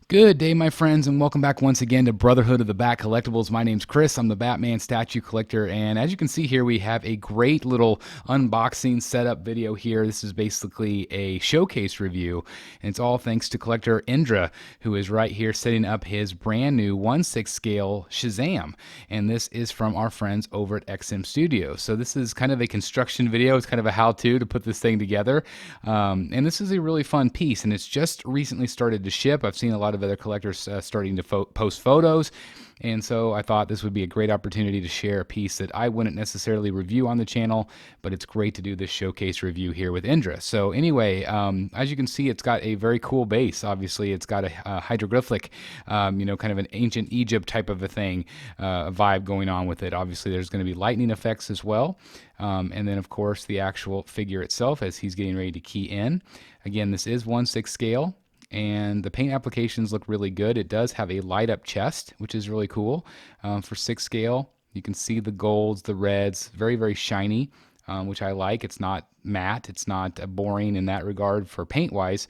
Good day, my friends, and welcome back once again to Brotherhood of the Bat Collectibles. My name's Chris. I'm the Batman statue collector, and as you can see here, we have a great little unboxing setup video here. This is basically a showcase review, and it's all thanks to collector Indra, who is right here setting up his brand new 1/6 scale Shazam, and this is from our friends over at XM Studios. So this is kind of a construction video. It's kind of a how-to to put this thing together, and this is a really fun piece, and it's just recently started to ship. I've seen a lot of other collectors starting to post photos, and so I thought this would be a great opportunity to share a piece that I wouldn't necessarily review on the channel, but it's great to do this showcase review here with Indra. So anyway, as you can see, it's got a very cool base. Obviously, it's got a hieroglyphic, kind of an ancient Egypt type of a thing, vibe going on with it. Obviously, there's going to be lightning effects as well. And then, of course, the actual figure itself as he's getting ready to key in. Again, this is 1/6 scale, and the paint applications look really good. It does have a light up chest, which is really cool for 6 scale. You can see the golds, the reds, very, very shiny, which I like. It's not matte. It's not boring in that regard for paint wise.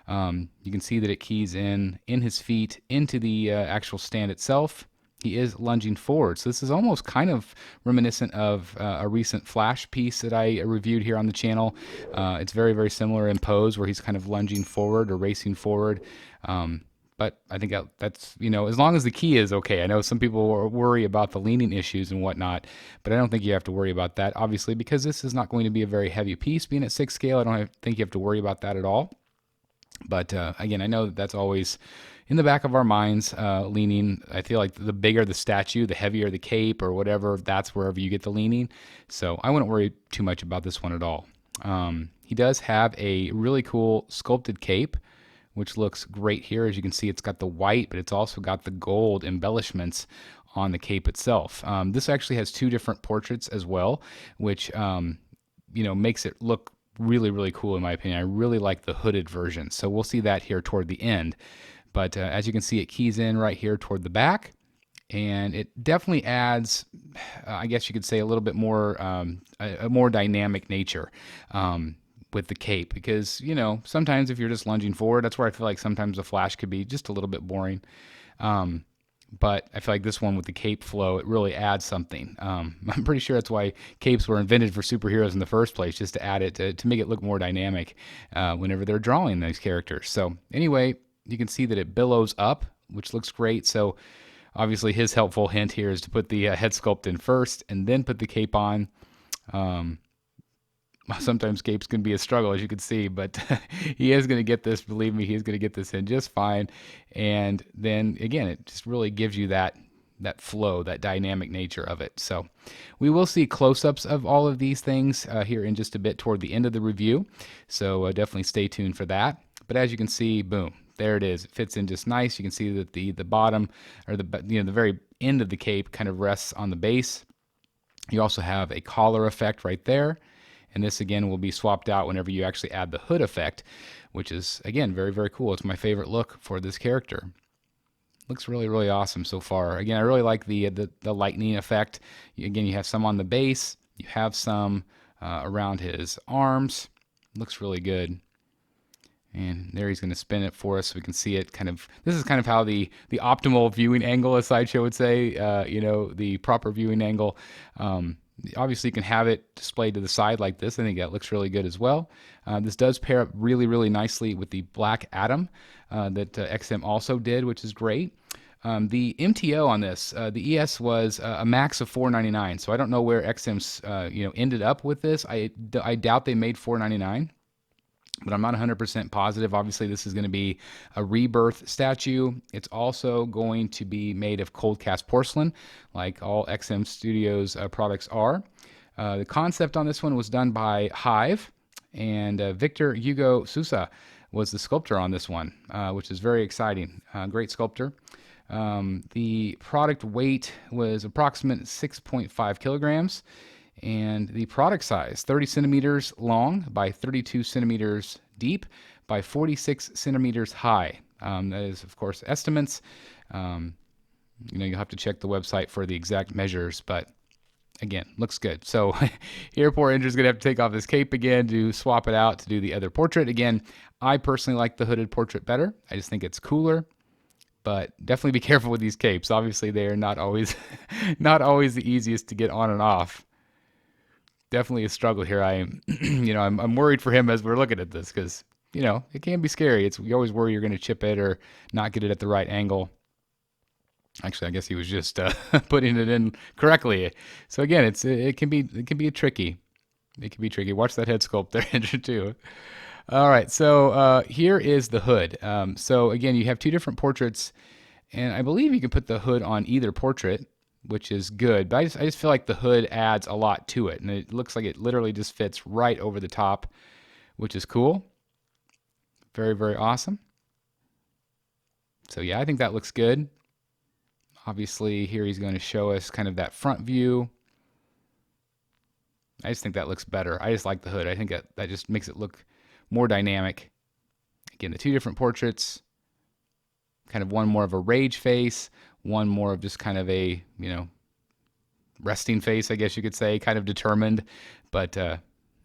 You can see that it keys in his feet into the actual stand itself. He is lunging forward. So this is almost kind of reminiscent of a recent Flash piece that I reviewed here on the channel. It's very, very similar in pose where he's kind of lunging forward or racing forward. But I think that's, as long as the key is okay. I know some people worry about the leaning issues and whatnot, but I don't think you have to worry about that, obviously, because this is not going to be a very heavy piece. Being at 6 scale, I don't think you have to worry about that at all. But again, I know that's always in the back of our minds, leaning. I feel like the bigger the statue, the heavier the cape or whatever, that's wherever you get the leaning. So I wouldn't worry too much about this one at all. He does have a really cool sculpted cape, which looks great here. As you can see, it's got the white, but it's also got the gold embellishments on the cape itself. This actually has 2 different portraits as well, which makes it look really, really cool in my opinion. I really like the hooded version. So we'll see that here toward the end. But as you can see, it keys in right here toward the back, and it definitely adds, I guess you could say, a little bit more, a more dynamic nature with the cape. Because, sometimes if you're just lunging forward, that's where I feel like sometimes the Flash could be just a little bit boring. But I feel like this one with the cape flow, it really adds something. I'm pretty sure that's why capes were invented for superheroes in the first place, just to add it, to make it look more dynamic whenever they're drawing these characters. So anyway, you can see that it billows up, which looks great. So obviously his helpful hint here is to put the head sculpt in first and then put the cape on. Sometimes capes can be a struggle, as you can see, but he is going to get this. Believe me, he's going to get this in just fine. And then again, it just really gives you that flow, that dynamic nature of it. So we will see close-ups of all of these things here in just a bit toward the end of the review. So definitely stay tuned for that. But as you can see, boom, there it is. It fits in just nice. You can see that the bottom, or the very end of the cape kind of rests on the base. You also have a collar effect right there. And this, again, will be swapped out whenever you actually add the hood effect, which is, again, very, very cool. It's my favorite look for this character. Looks really, really awesome so far. Again, I really like the lightning effect. Again, you have some on the base. You have some around his arms. Looks really good. And there he's going to spin it for us so we can see it. This is kind of how the optimal viewing angle, as Sideshow would say, the proper viewing angle. Obviously, you can have it displayed to the side like this. I think that looks really good as well. This does pair up really, really nicely with the Black Adam that XM also did, which is great. The MTO on this, the ES was a max of $4.99. So I don't know where XM's ended up with this. I doubt they made $4.99. But I'm not 100% positive. Obviously, this is going to be a rebirth statue. It's also going to be made of cold cast porcelain, like all XM Studios products are. The concept on this one was done by Hive, and Victor Hugo Sousa was the sculptor on this one, which is very exciting. Great sculptor. The product weight was approximate 6.5 kilograms. And the product size, 30 centimeters long by 32 centimeters deep by 46 centimeters high. That is, of course, estimates. You'll have to check the website for the exact measures, but again, looks good. So here, poor Indra's going to have to take off his cape again to swap it out to do the other portrait. Again, I personally like the hooded portrait better. I just think it's cooler. but definitely be careful with these capes. Obviously, they are not always not always the easiest to get on and off. Definitely a struggle here. I am, I'm worried for him as we're looking at this because, it can be scary. You always worry you're going to chip it or not get it at the right angle. Actually, I guess he was just putting it in correctly. So again, it can be tricky. It can be tricky. Watch that head sculpt there, Andrew, too. All right, so here is the hood. So again, you have two different portraits, and I believe you can put the hood on either portrait, which is good. But I just feel like the hood adds a lot to it, and it looks like it literally just fits right over the top, which is cool. Very, very awesome. So yeah, I think that looks good. Obviously, here he's going to show us kind of that front view. I just think that looks better. I just like the hood. I think that just makes it look more dynamic. Again, the two different portraits, kind of one more of a rage face, one more of just kind of a, resting face, I guess you could say, kind of determined, but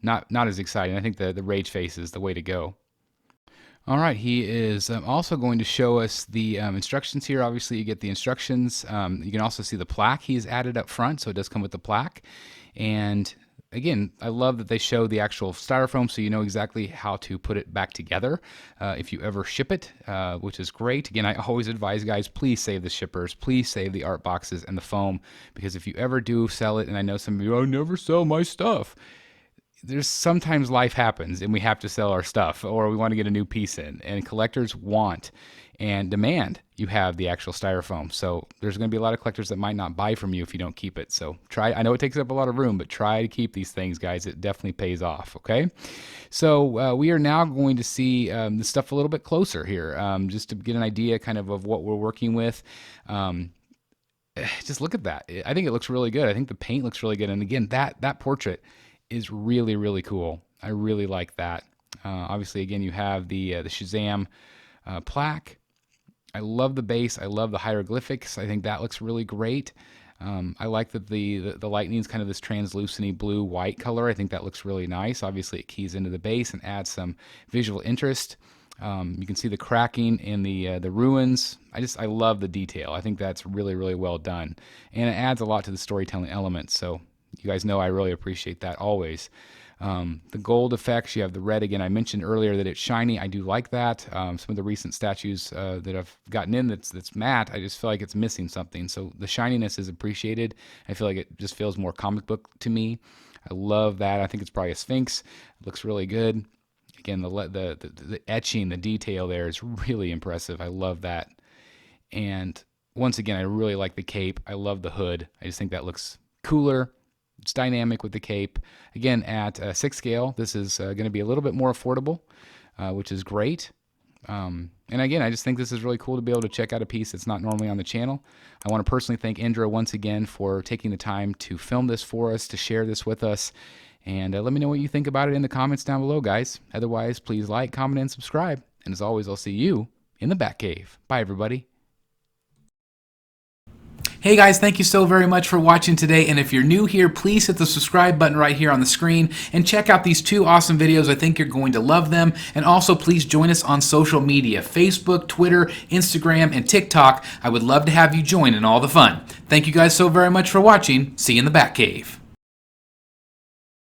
not as exciting. I think the rage face is the way to go. All right, he is also going to show us the instructions here. Obviously, you get the instructions. You can also see the plaque he's added up front, so it does come with the plaque. And again, I love that they show the actual styrofoam so you know exactly how to put it back together if you ever ship it, which is great. Again, I always advise guys, please save the shippers, please save the art boxes and the foam, because if you ever do sell it, and I know some of you, I never sell my stuff. There's sometimes life happens and we have to sell our stuff, or we want to get a new piece in, and collectors want and demand you have the actual styrofoam. So there's going to be a lot of collectors that might not buy from you if you don't keep it. So I know it takes up a lot of room, but try to keep these things, guys. It definitely pays off. Okay. So we are now going to see the stuff a little bit closer here, just to get an idea kind of what we're working with. Just look at that. I think it looks really good. I think the paint looks really good. And again, that portrait is really, really cool. I really like that. Obviously, again, you have the Shazam plaque. I love the base. I love the hieroglyphics. I think that looks really great. I like that the lightning is kind of this translucent blue-white color. I think that looks really nice. Obviously, it keys into the base and adds some visual interest. You can see the cracking in the ruins. I love the detail. I think that's really, really well done. And it adds a lot to the storytelling element. So you guys know I really appreciate that always. The gold effects, you have the red again. I mentioned earlier that it's shiny. I do like that. Some of the recent statues that I've gotten in that's matte, I just feel like it's missing something. So the shininess is appreciated. I feel like it just feels more comic book to me. I love that. I think it's probably a Sphinx. It looks really good. Again, the etching, the detail there is really impressive. I love that. And once again, I really like the cape. I love the hood. I just think that looks cooler. It's dynamic with the cape. Again, at 6 scale, this is going to be a little bit more affordable, which is great. And again, I just think this is really cool to be able to check out a piece that's not normally on the channel. I want to personally thank Indra once again for taking the time to film this for us, to share this with us. And let me know what you think about it in the comments down below, guys. Otherwise, please like, comment, and subscribe. And as always, I'll see you in the Batcave. Bye, everybody. Hey guys, thank you so very much for watching today, and if you're new here, please hit the subscribe button right here on the screen and check out these 2 awesome videos. I think you're going to love them. And also please join us on social media, Facebook, Twitter, Instagram, and TikTok. I would love to have you join in all the fun. Thank you guys so very much for watching. See you in the Batcave.